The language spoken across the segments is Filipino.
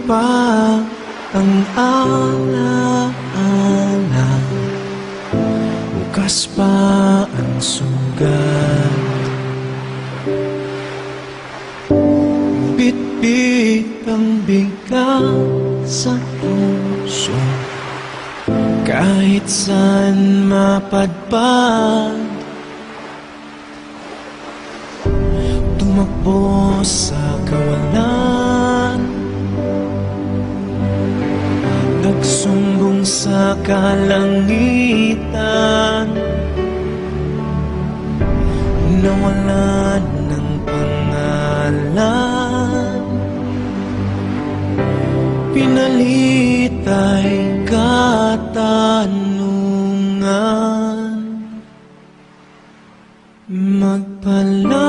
pa ang alaala, bukas pa ang sugat. Bit-bit ang bigat sa puso, kahit saan mapadpad. Tumakbo sa kawalan, nagsumbong sa kalangitan, nawalan ng pangalan, pinalit ay katanungan. Magpalaya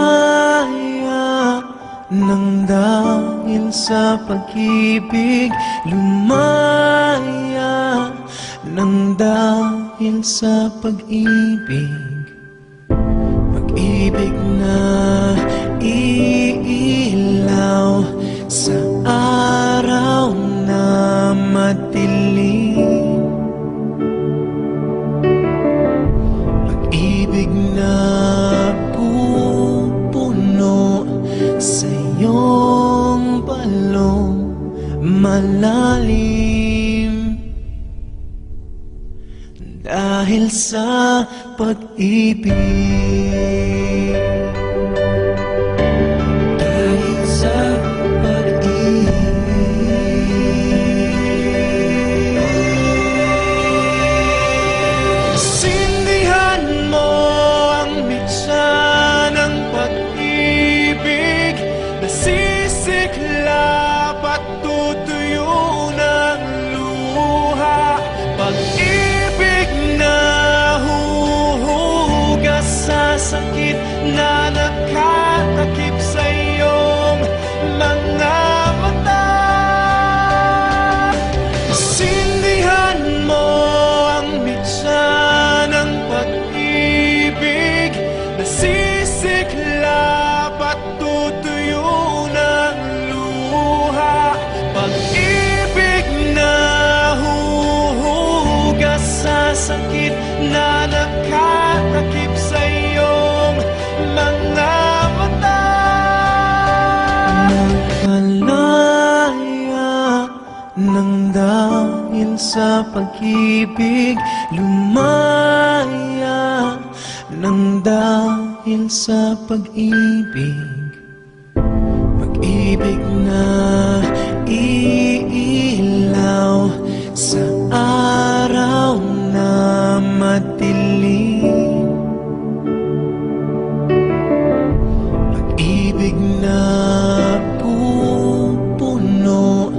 nang dahil sa pag-ibig, lumaya nang dahil sa pag-ibig. Pag-ibig na iilaw sa araw na madilim, pag-ibig na pupuno sa iyong palong malalim. Dahil sa pag-ibig, dahil sa pag-ibig, sindihan mo ang mitsa ng pag-ibig, nasisiklap at tutuyo ng luha. Pag-ibig na huhugas sa sakit na nakatakip sa iyong mga mata. Sindihan mo ang mitsa ng pag-ibig, nasisiklap at tutuyo ng luha. Pag-ibig na huhugas sa sakit na nakatakip sa iyong mga mata. Magpalaya nang dahil sa pag-ibig, lumaya nang dahil sa pag-ibig. Pag-ibig na iilaw sa araw na madilim, pag-ibig na pupuno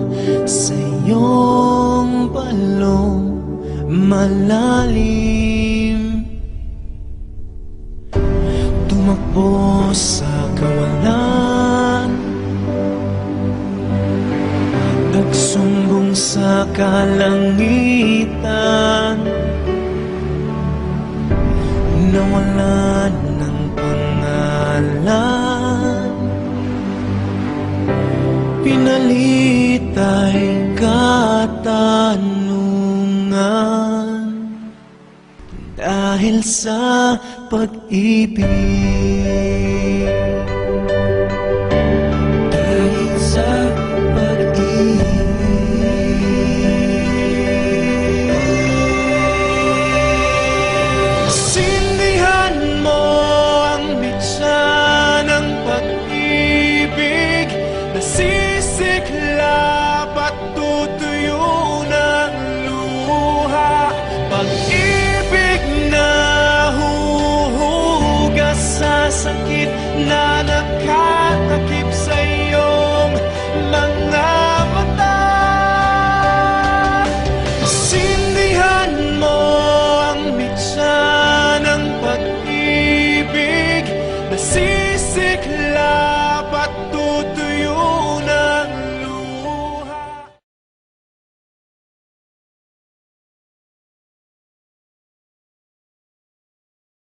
sa iyong palong malalim. Tumakbo sa kawalan, nagsumbong sa kalangitan, nawalan ng pangalan, pinalit ay katanungan. Dahil sa pag-ibig, dahil sa pag-ibig, sindihan mo ang mitsa ng pag-ibig, nasisiklap at tutuyo ng luha. Pag-ibig na huhugas sa sakit na nakatakip